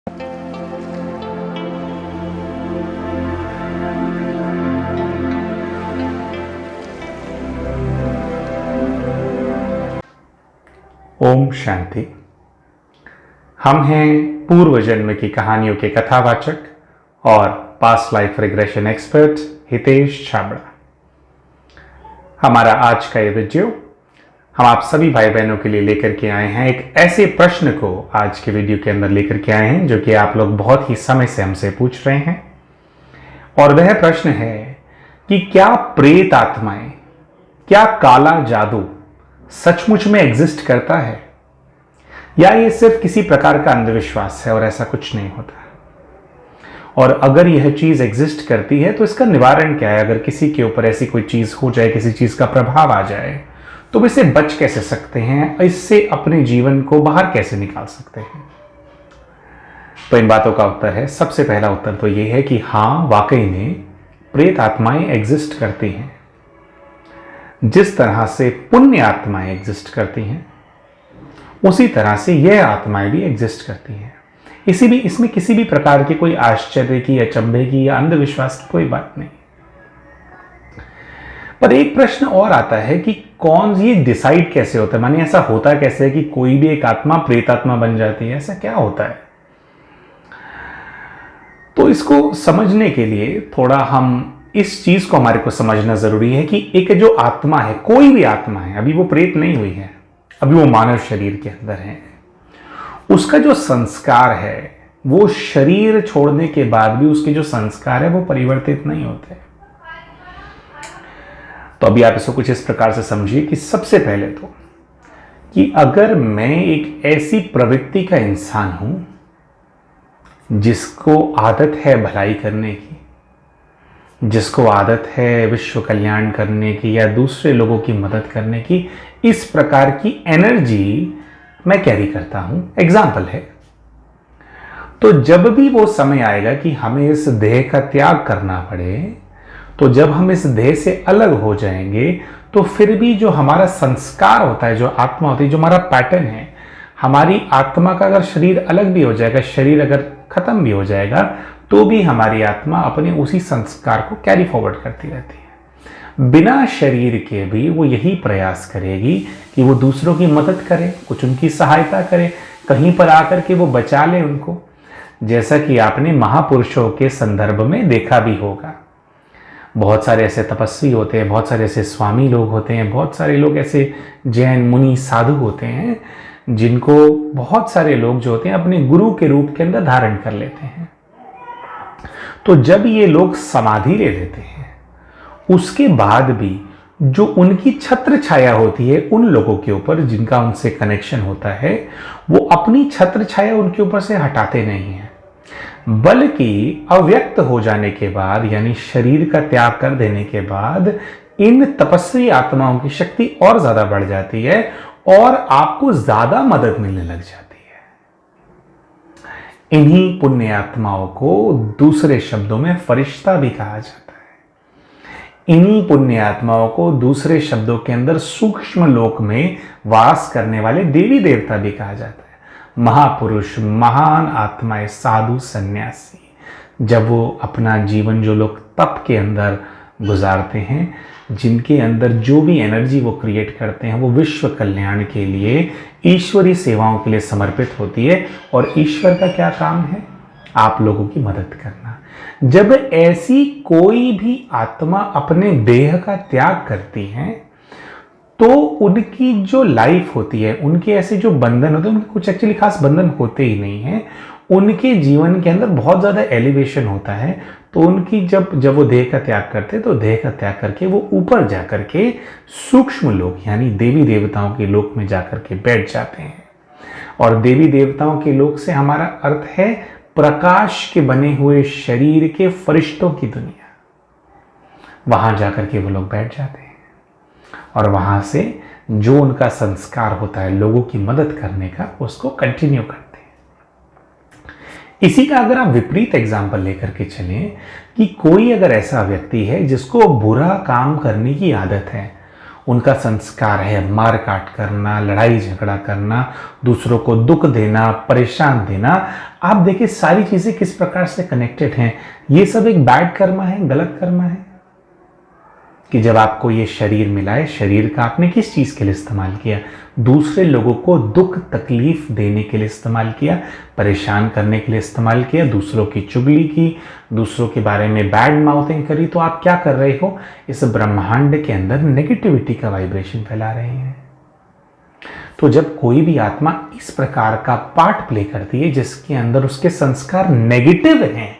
ओम शांति। हम हैं पूर्व जन्म की कहानियों के कथावाचक और past life regression expert Hitesh Chhabra. हमारा आज का ये वीडियो हम आप सभी भाई बहनों के लिए लेकर के आए हैं। एक ऐसे प्रश्न को आज के वीडियो के अंदर लेकर के आए हैं जो कि आप लोग बहुत ही समय से हमसे पूछ रहे हैं, और वह प्रश्न है कि क्या प्रेत आत्माएं, क्या काला जादू सचमुच में एग्जिस्ट करता है, या ये सिर्फ किसी प्रकार का अंधविश्वास है और ऐसा कुछ नहीं होता। और अगर यह चीज एग्जिस्ट करती है तो इसका निवारण क्या है। अगर किसी के ऊपर ऐसी कोई चीज हो जाए, किसी चीज का प्रभाव आ जाए, तो इससे बच कैसे सकते हैं, इससे अपने जीवन को बाहर कैसे निकाल सकते हैं। तो इन बातों का उत्तर है, सबसे पहला उत्तर तो यह है कि हाँ, वाकई में प्रेत आत्माएं एग्जिस्ट करती हैं। जिस तरह से पुण्य आत्माएं एग्जिस्ट करती हैं, उसी तरह से यह आत्माएं भी एग्जिस्ट करती हैं। इसमें किसी भी प्रकार की कोई आश्चर्य की, अचंभे की या अंधविश्वास की कोई बात नहीं। पर एक प्रश्न और आता है कि कौन ये डिसाइड कैसे होता है, माने ऐसा होता कैसे है कि कोई भी एक आत्मा प्रेतात्मा बन जाती है, ऐसा क्या होता है। तो इसको समझने के लिए थोड़ा हम इस चीज को हमारे को समझना जरूरी है कि एक जो आत्मा है, कोई भी आत्मा है, अभी वो प्रेत नहीं हुई है, अभी वो मानव शरीर के अंदर है, उसका जो संस्कार है वो शरीर छोड़ने के बाद भी उसके जो संस्कार है वो परिवर्तित नहीं होते। तो अभी आप इसको कुछ इस प्रकार से समझिए कि सबसे पहले तो कि अगर मैं एक ऐसी प्रवृत्ति का इंसान हूं जिसको आदत है भलाई करने की, जिसको आदत है विश्व कल्याण करने की या दूसरे लोगों की मदद करने की, इस प्रकार की एनर्जी मैं कैरी करता हूं, एग्जाम्पल है। तो जब भी वो समय आएगा कि हमें इस देह का त्याग करना पड़े, तो जब हम इस देह से अलग हो जाएंगे, तो फिर भी जो हमारा संस्कार होता है, जो आत्मा होती है, जो हमारा पैटर्न है, हमारी आत्मा का अगर शरीर अलग भी हो जाएगा, शरीर अगर खत्म भी हो जाएगा, तो भी हमारी आत्मा अपने उसी संस्कार को कैरी फॉरवर्ड करती रहती है। बिना शरीर के भी वो यही प्रयास करेगी कि वो दूसरों की मदद करे, कुछ उनकी सहायता करे, कहीं पर आकर के वो बचा ले उनको। जैसा कि आपने महापुरुषों के संदर्भ में देखा भी होगा, बहुत सारे ऐसे तपस्वी होते हैं, बहुत सारे ऐसे स्वामी लोग होते हैं, बहुत सारे लोग ऐसे जैन मुनि साधु होते हैं जिनको बहुत सारे लोग जो होते हैं अपने गुरु के रूप के अंदर धारण कर लेते हैं। तो जब ये लोग समाधि ले लेते हैं, उसके बाद भी जो उनकी छत्र छाया होती है उन लोगों के ऊपर जिनका उनसे कनेक्शन होता है, वो अपनी छत्र छाया उनके ऊपर से हटाते नहीं हैं, बल्कि अव्यक्त हो जाने के बाद, यानी शरीर का त्याग कर देने के बाद, इन तपस्वी आत्माओं की शक्ति और ज्यादा बढ़ जाती है और आपको ज्यादा मदद मिलने लग जाती है। इन्हीं पुण्य आत्माओं को दूसरे शब्दों में फरिश्ता भी कहा जाता है। इन्हीं पुण्य आत्माओं को दूसरे शब्दों के अंदर सूक्ष्म लोक में वास करने वाले देवी देवता भी कहा जाता है। महापुरुष, महान आत्माएं, साधु, सन्यासी, जब वो अपना जीवन जो लोग तप के अंदर गुजारते हैं, जिनके अंदर जो भी एनर्जी वो क्रिएट करते हैं वो विश्व कल्याण के लिए, ईश्वरीय सेवाओं के लिए समर्पित होती है। और ईश्वर का क्या काम है? आप लोगों की मदद करना। जब ऐसी कोई भी आत्मा अपने देह का त्याग करती है, तो उनकी जो लाइफ होती है, उनके ऐसे जो बंधन होते हैं, उनके कुछ एक्चुअली खास बंधन होते ही नहीं है। उनके जीवन के अंदर बहुत ज़्यादा एलिवेशन होता है। तो उनकी जब वो देह का त्याग करते, तो देह का त्याग करके वो ऊपर जाकर के सूक्ष्म लोक, यानी देवी देवताओं के लोक में जाकर के बैठ जाते हैं। और देवी देवताओं के लोक से हमारा अर्थ है प्रकाश के बने हुए शरीर के फरिश्तों की दुनिया। वहां जाकर के वो लोग बैठ जाते हैं और वहां से जो उनका संस्कार होता है लोगों की मदद करने का, उसको कंटिन्यू करते हैं। इसी का अगर आप विपरीत एग्जाम्पल लेकर के चलें कि कोई अगर ऐसा व्यक्ति है जिसको बुरा काम करने की आदत है, उनका संस्कार है मार काट करना, लड़ाई झगड़ा करना, दूसरों को दुख देना, परेशान देना। आप देखिए सारी चीज़ें किस प्रकार से कनेक्टेड हैं। ये सब एक बैड कर्म है, गलत कर्म है कि जब आपको ये शरीर मिला है, शरीर का आपने किस चीज़ के लिए इस्तेमाल किया? दूसरे लोगों को दुख तकलीफ देने के लिए इस्तेमाल किया, परेशान करने के लिए इस्तेमाल किया, दूसरों की चुगली की, दूसरों के बारे में बैड माउथिंग करी। तो आप क्या कर रहे हो? इस ब्रह्मांड के अंदर नेगेटिविटी का वाइब्रेशन फैला रहे हैं। तो जब कोई भी आत्मा इस प्रकार का पार्ट प्ले करती है जिसके अंदर उसके संस्कार नेगेटिव हैं,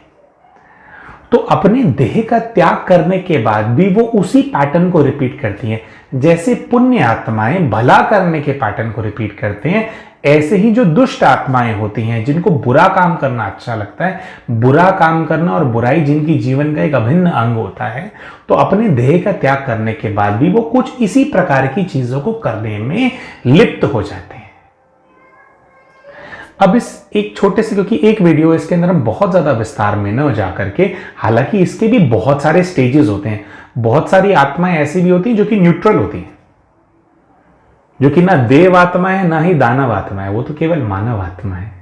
तो अपने देह का त्याग करने के बाद भी वो उसी पैटर्न को रिपीट करती हैं। जैसे पुण्य आत्माएं भला करने के पैटर्न को रिपीट करते हैं, ऐसे ही जो दुष्ट आत्माएं होती हैं जिनको बुरा काम करना अच्छा लगता है, बुरा काम करना और बुराई जिनकी जीवन का एक अभिन्न अंग होता है, तो अपने देह का त्याग करने के बाद भी वो कुछ इसी प्रकार की चीजों को करने में लिप्त हो जाते हैं। अब इस एक छोटे से, क्योंकि एक वीडियो इसके अंदर हम बहुत ज्यादा विस्तार में न जा करके, हालांकि इसके भी बहुत सारे स्टेजेस होते हैं। बहुत सारी आत्माएं ऐसी भी होती हैं जो कि न्यूट्रल होती हैं, जो कि ना देव आत्मा है ना ही दानव आत्मा है, वो तो केवल मानव आत्मा है।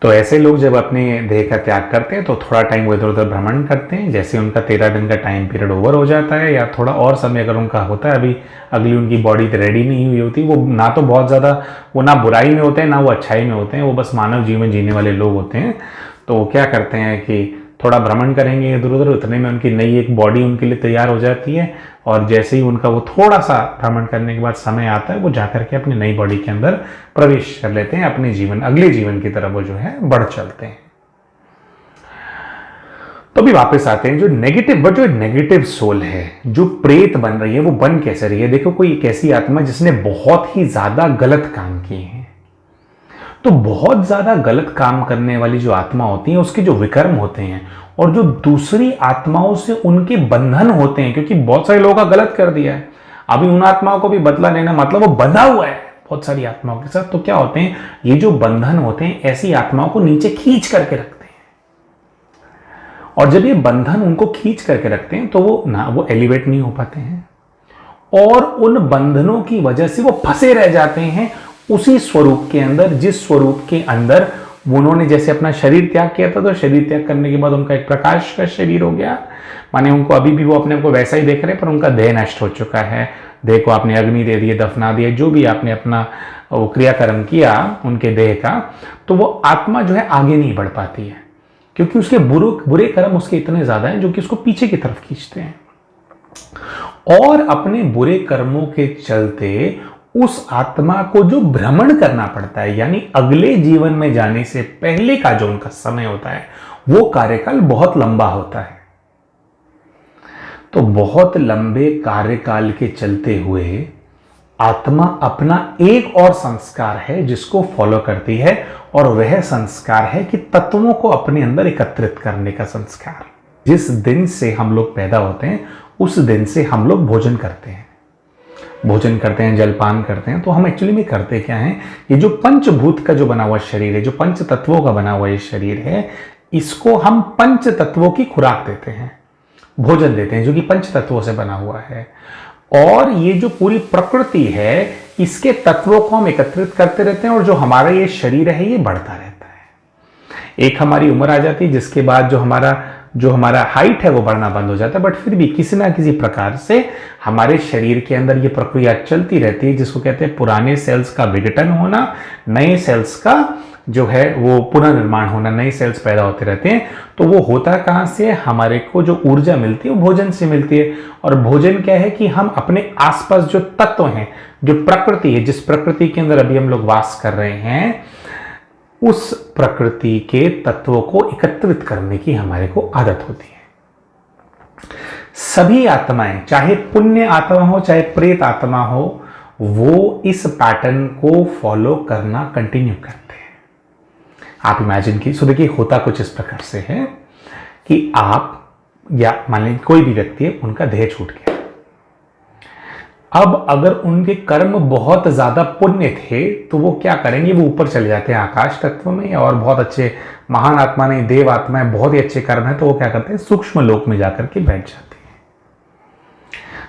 तो ऐसे लोग जब अपने देह का त्याग करते हैं तो थोड़ा टाइम वो इधर उधर भ्रमण करते हैं। जैसे उनका 13 दिन का टाइम पीरियड ओवर हो जाता है या थोड़ा और समय अगर उनका होता है, अभी अगली उनकी बॉडी रेडी नहीं हुई होती, वो ना तो बहुत ज़्यादा, वो ना बुराई में होते हैं ना वो अच्छाई में होते हैं, वो बस मानव जीवन जीने वाले लोग होते हैं। तो वो क्या करते हैं कि थोड़ा भ्रमण करेंगे इधर उधर, उतने में उनकी नई एक बॉडी उनके लिए तैयार हो जाती है, और जैसे ही उनका वो थोड़ा सा भ्रमण करने के बाद समय आता है, वो जाकर के अपनी नई बॉडी के अंदर प्रवेश कर लेते हैं, अपने जीवन, अगले जीवन की तरफ वो जो है बढ़ चलते हैं। तो भी वापस आते हैं, जो नेगेटिव सोल है, जो प्रेत बन रही है, वो बन कैसे रही है? देखो, कोई एक ऐसी आत्मा जिसने बहुत ही ज्यादा गलत काम किए हैं, तो बहुत ज्यादा गलत काम करने वाली जो आत्मा होती है, उसके जो विकर्म होते हैं और जो दूसरी आत्माओं से उनके बंधन होते हैं, क्योंकि बहुत सारे लोगों का गलत कर दिया है, अभी उन आत्माओं को भी बदला लेना, मतलब वो बंधा हुआ है बहुत सारी आत्माओं के साथ। तो क्या होते हैं, ये जो बंधन होते हैं ऐसी आत्माओं को नीचे खींच करके रखते हैं, और जब ये बंधन उनको खींच करके रखते हैं तो वो एलिवेट नहीं हो पाते हैं, और उन बंधनों की वजह से वो फंसे रह जाते हैं उसी स्वरूप के अंदर, जिस स्वरूप के अंदर उन्होंने जैसे अपना शरीर त्याग किया था। तो शरीर त्याग करने के बाद उनका एक प्रकाश का शरीर हो गया, माने उनको अभी भी वो अपने को वैसा ही देख रहे हैं, पर उनका देह नष्ट हो चुका है। देह को आपने अग्नि दे दिए, दफना दिया, जो भी आपने अपना वो क्रियाकर्म किया उनके देह का, तो वो आत्मा जो है आगे नहीं बढ़ पाती है, क्योंकि उसके बुरे कर्म उसके इतने ज्यादा हैं जो कि उसको पीछे की तरफ खींचते हैं, और अपने बुरे कर्मों के चलते उस आत्मा को जो भ्रमण करना पड़ता है, यानी अगले जीवन में जाने से पहले का जो उनका समय होता है, वो कार्यकाल बहुत लंबा होता है। तो बहुत लंबे कार्यकाल के चलते हुए आत्मा अपना एक और संस्कार है जिसको फॉलो करती है, और वह संस्कार है कि तत्वों को अपने अंदर एकत्रित करने का संस्कार। जिस दिन से हम लोग पैदा होते हैं उस दिन से हम लोग भोजन करते हैं, जलपान करते हैं। तो हम एक्चुअली में करते क्या हैं, ये जो पंचभूत का जो बना हुआ शरीर है, जो पंच तत्वों का बना हुआ ये शरीर है, इसको हम पंच तत्वों की खुराक देते हैं, भोजन देते हैं, जो कि पंच तत्वों से बना हुआ है। और ये जो पूरी प्रकृति है, इसके तत्वों को हम एकत्रित करते रहते हैं, और जो हमारा ये शरीर है ये बढ़ता रहता है। एक हमारी उम्र आ जाती है जिसके बाद जो हमारा हाइट है वो बढ़ना बंद हो जाता है, बट फिर भी किसी ना किसी प्रकार से हमारे शरीर के अंदर ये प्रक्रिया चलती रहती है, जिसको कहते हैं पुराने सेल्स का विघटन होना, नए सेल्स का जो है वो पुनर्निर्माण होना, नए सेल्स पैदा होते रहते हैं। तो वो होता कहाँ से? हमारे को जो ऊर्जा मिलती है वो भोजन से मिलती है। और भोजन क्या है कि हम अपने आसपास जो तत्व हैं, जो प्रकृति है, जिस प्रकृति के अंदर अभी हम लोग वास कर रहे हैं, उस प्रकृति के तत्वों को एकत्रित करने की हमारे को आदत होती है। सभी आत्माएं, चाहे पुण्य आत्मा हो चाहे प्रेत आत्मा हो, वो इस पैटर्न को फॉलो करना कंटिन्यू करते हैं। आप इमेजिन कीजिए, देखिए होता कुछ इस प्रकार से है कि आप, या मान लीजिए कोई भी व्यक्ति है, उनका देह छूट गया। अब अगर उनके कर्म बहुत ज्यादा पुण्य थे तो वो क्या करेंगे, वो ऊपर चले जाते हैं आकाश तत्व में, और बहुत अच्छे महान आत्मा नहीं, देव आत्माएं, बहुत ही अच्छे कर्म है तो वो क्या करते हैं, सूक्ष्म लोक में जाकर के बैठ जाते हैं।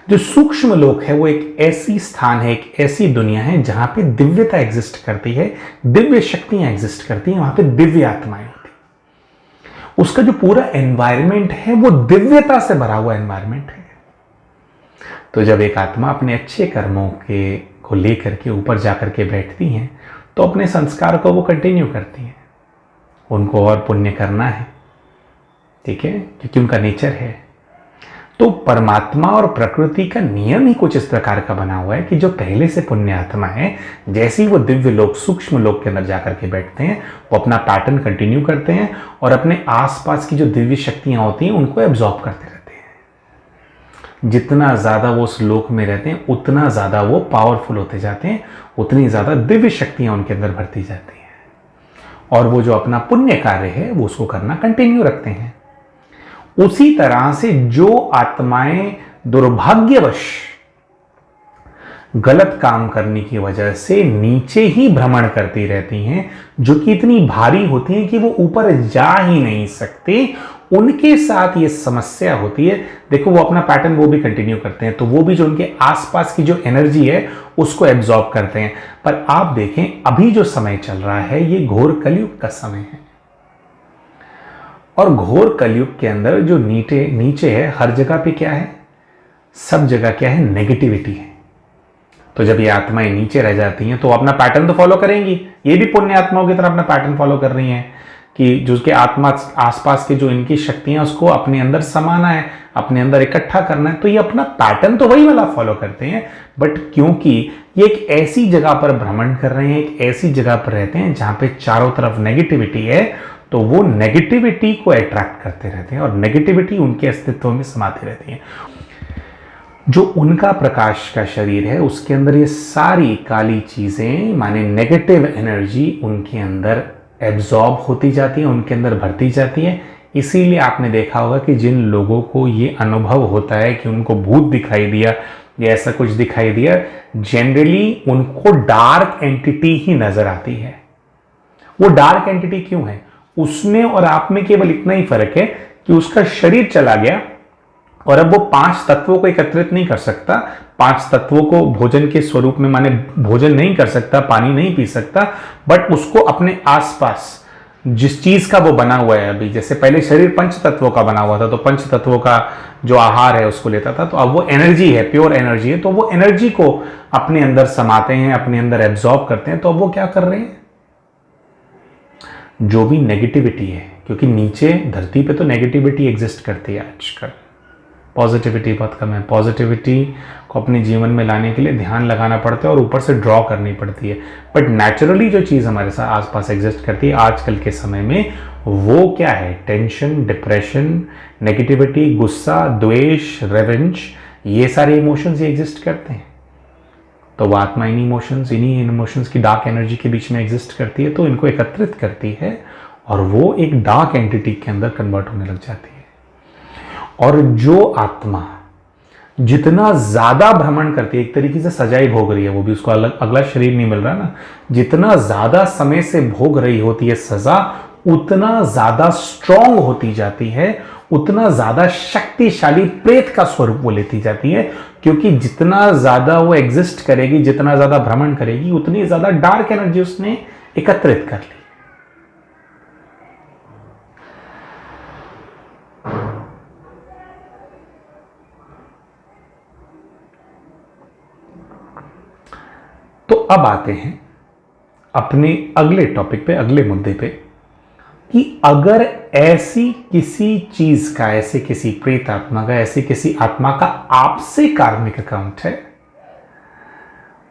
जो सूक्ष्म लोक है वो एक ऐसी स्थान है, एक ऐसी दुनिया है जहां पे दिव्यता एग्जिस्ट करती है, दिव्य शक्तियां एग्जिस्ट करती हैं, वहां पे दिव्य आत्माएं होती हैं। उसका जो पूरा एनवायरमेंट है वो दिव्यता से भरा हुआ एनवायरमेंट है। तो जब एक आत्मा अपने अच्छे कर्मों के को लेकर के ऊपर जाकर के बैठती हैं तो अपने संस्कार को वो कंटिन्यू करती हैं, उनको और पुण्य करना है, ठीक है, क्योंकि उनका नेचर है। तो परमात्मा और प्रकृति का नियम ही कुछ इस प्रकार का बना हुआ है कि जो पहले से पुण्य आत्मा है, जैसे ही वो दिव्य लोक, सूक्ष्म लोक के अंदर जाकर के बैठते हैं, वो अपना पैटर्न कंटिन्यू करते हैं और अपने आसपास की जो दिव्य शक्तियां होती हैं उनको एब्जॉर्ब करते रहते हैं। जितना ज्यादा वो उस लोक में रहते हैं उतना ज्यादा वो पावरफुल होते जाते हैं, उतनी ज्यादा दिव्य शक्तियां उनके अंदर भरती जाती हैं और वो जो अपना पुण्य कार्य है वो उसको करना कंटिन्यू रखते हैं। उसी तरह से जो आत्माएं दुर्भाग्यवश गलत काम करने की वजह से नीचे ही भ्रमण करती रहती हैं, जो कि इतनी भारी होती हैं कि वो ऊपर जा ही नहीं सकते, उनके साथ ये समस्या होती है। देखो वो अपना पैटर्न वो भी कंटिन्यू करते हैं, तो वो भी जो उनके आसपास की जो एनर्जी है उसको एब्जॉर्ब करते हैं। पर आप देखें अभी जो समय चल रहा है ये घोर कलयुग का समय है और घोर कलयुग के अंदर जो नीचे है हर जगह पे क्या है, सब जगह क्या है, नेगेटिविटी है। तो जब ये आत्माएं नीचे रह जाती हैं तो अपना पैटर्न तो फॉलो करेंगी, ये भी पुण्य आत्माओं की तरह अपना पैटर्न फॉलो कर रही हैं कि जो उसके आत्मा आसपास के जो इनकी शक्तियां उसको अपने अंदर समाना है, अपने अंदर इकट्ठा करना है, तो ये अपना पैटर्न तो वही वाला फॉलो करते हैं। बट क्योंकि ये एक ऐसी जगह पर भ्रमण कर रहे हैं, एक ऐसी जगह पर रहते हैं जहां पे चारों तरफ नेगेटिविटी है, तो वो नेगेटिविटी को अट्रैक्ट करते रहते हैं और नेगेटिविटी उनके अस्तित्व में समाती रहती है। जो उनका प्रकाश का शरीर है उसके अंदर ये सारी काली चीजें माने नेगेटिव एनर्जी उनके अंदर एब्जॉर्ब होती जाती है, उनके अंदर भरती जाती है। इसीलिए आपने देखा होगा कि जिन लोगों को ये अनुभव होता है कि उनको भूत दिखाई दिया या ऐसा कुछ दिखाई दिया, जनरली उनको डार्क एंटिटी ही नजर आती है। वो डार्क एंटिटी क्यों है? उसमें और आप में केवल इतना ही फर्क है कि उसका शरीर चला गया और अब वो 5 तत्वों को एकत्रित नहीं कर सकता, 5 तत्वों को भोजन के स्वरूप में माने भोजन नहीं कर सकता, पानी नहीं पी सकता, बट उसको अपने आसपास जिस चीज का वो बना हुआ है, अभी जैसे पहले शरीर 5 तत्वों का बना हुआ था तो 5 तत्वों का जो आहार है उसको लेता था, तो अब वो एनर्जी है, प्योर एनर्जी है, तो वो एनर्जी को अपने अंदर समाते हैं, अपने अंदर एब्जॉर्ब करते हैं। तो अब वो क्या कर रहे हैं, जो भी नेगेटिविटी है, क्योंकि नीचे धरती पे तो नेगेटिविटी एग्जिस्ट करती है आजकल, पॉजिटिविटी बहुत कम है। पॉजिटिविटी को अपने जीवन में लाने के लिए ध्यान लगाना पड़ता है और ऊपर से ड्रॉ करनी पड़ती है। बट नेचुरली जो चीज़ हमारे साथ आसपास एग्जिस्ट करती है आजकल के समय में, वो क्या है, टेंशन, डिप्रेशन, नेगेटिविटी, गुस्सा, द्वेष, रेवेंज, ये सारे इमोशंस ये एग्जिस्ट करते हैं। तो वो आत्मा इन्हीं इमोशंस की डार्क एनर्जी के बीच में एग्जिस्ट करती है, तो इनको एकत्रित करती है और वो एक डार्क एंटिटी के अंदर कन्वर्ट होने लग जाती है। और जो आत्मा जितना ज्यादा भ्रमण करती है, एक तरीके से सजाई भोग रही है, वो भी उसको अगला शरीर नहीं मिल रहा ना, जितना ज्यादा समय से भोग रही होती है सजा, उतना ज्यादा स्ट्रांग होती जाती है, उतना ज्यादा शक्तिशाली प्रेत का स्वरूप वो लेती जाती है। क्योंकि जितना ज्यादा वो एग्जिस्ट करेगी, जितना ज्यादा भ्रमण करेगी, उतनी ज्यादा डार्क एनर्जी उसने एकत्रित कर ली। तो अब आते हैं अपने अगले टॉपिक पे, अगले मुद्दे पे, कि अगर ऐसी किसी चीज का, ऐसे किसी प्रेत आत्मा का, ऐसे किसी आत्मा का आपसे कार्मिक अकाउंट है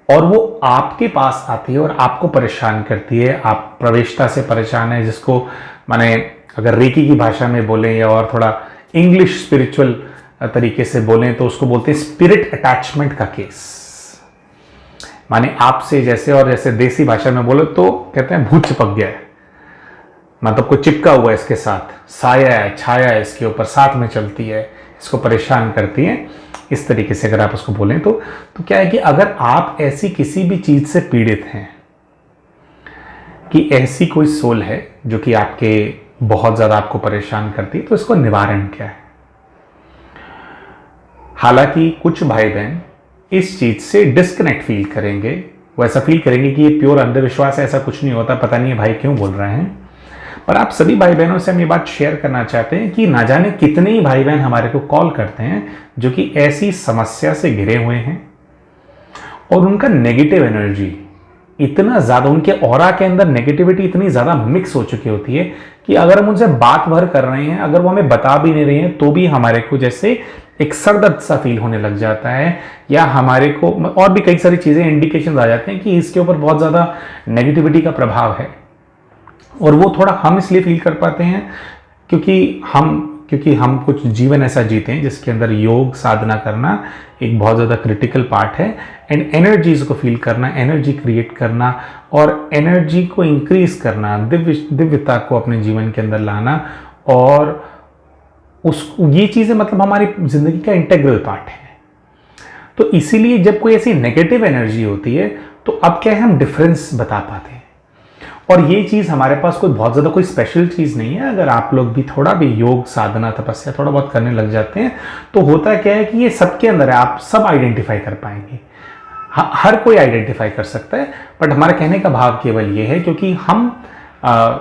और वो आपके पास आती है और आपको परेशान करती है, आप प्रवेशता से परेशान है, जिसको माने अगर रेकी की भाषा में बोलें या और थोड़ा इंग्लिश स्पिरिचुअल तरीके से बोलें तो उसको बोलते हैं स्पिरिट अटैचमेंट का केस। माने आपसे जैसे, और जैसे देसी भाषा में बोलो तो कहते हैं भूत चिपक गया है, मतलब कोई चिपका हुआ है इसके साथ, साया है, छाया है इसके ऊपर, साथ में चलती है, इसको परेशान करती है। इस तरीके से अगर आप उसको बोलें तो क्या है कि अगर आप ऐसी किसी भी चीज से पीड़ित हैं कि ऐसी कोई सोल है जो कि आपके बहुत ज्यादा आपको परेशान करती है, तो इसको निवारण क्या है? हालांकि कुछ भाई बहन इस चीज से डिस्कनेक्ट फील करेंगे, वो ऐसा फील करेंगे कि ये प्योर अंधविश्वास है, ऐसा कुछ नहीं होता, पता नहीं है भाई क्यों बोल रहे हैं। पर आप सभी भाई बहनों से हम ये बात शेयर करना चाहते हैं कि ना जाने कितने ही भाई बहन हमारे को कॉल करते हैं जो कि ऐसी समस्या से घिरे हुए हैं और उनका नेगेटिव एनर्जी इतना ज़्यादा, उनके ऑरा के अंदर नेगेटिविटी इतनी ज़्यादा मिक्स हो चुकी होती है कि अगर हम उनसे बात भर कर रहे हैं, अगर वो हमें बता भी नहीं रहे हैं, तो भी हमारे को जैसे एक सरदर्द सा फील होने लग जाता है, या हमारे को और भी कई सारी चीज़ें इंडिकेशन आ जाते हैं कि इसके ऊपर बहुत ज़्यादा नेगेटिविटी का प्रभाव है। और वो थोड़ा हम इसलिए फील कर पाते हैं क्योंकि हम कुछ जीवन ऐसा जीते हैं जिसके अंदर योग साधना करना एक बहुत ज़्यादा क्रिटिकल पार्ट है। एंड एनर्जीज को फील करना, एनर्जी क्रिएट करना और एनर्जी को इंक्रीज करना, दिव्यता को अपने जीवन के अंदर लाना, और ये चीज़ें मतलब हमारी जिंदगी का इंटेग्रल पार्ट है। तो इसीलिए जब कोई ऐसी नेगेटिव एनर्जी होती है तो अब क्या है, हम डिफरेंस बता पाते हैं। और ये चीज़ हमारे पास कोई बहुत ज़्यादा कोई स्पेशल चीज़ नहीं है। अगर आप लोग भी थोड़ा भी योग साधना तपस्या थोड़ा बहुत करने लग जाते हैं तो होता क्या है कि ये सबके अंदर है, आप सब आइडेंटिफाई कर पाएंगे, हर कोई आइडेंटिफाई कर सकता है। बट हमारा कहने का भाव केवल ये है क्योंकि हम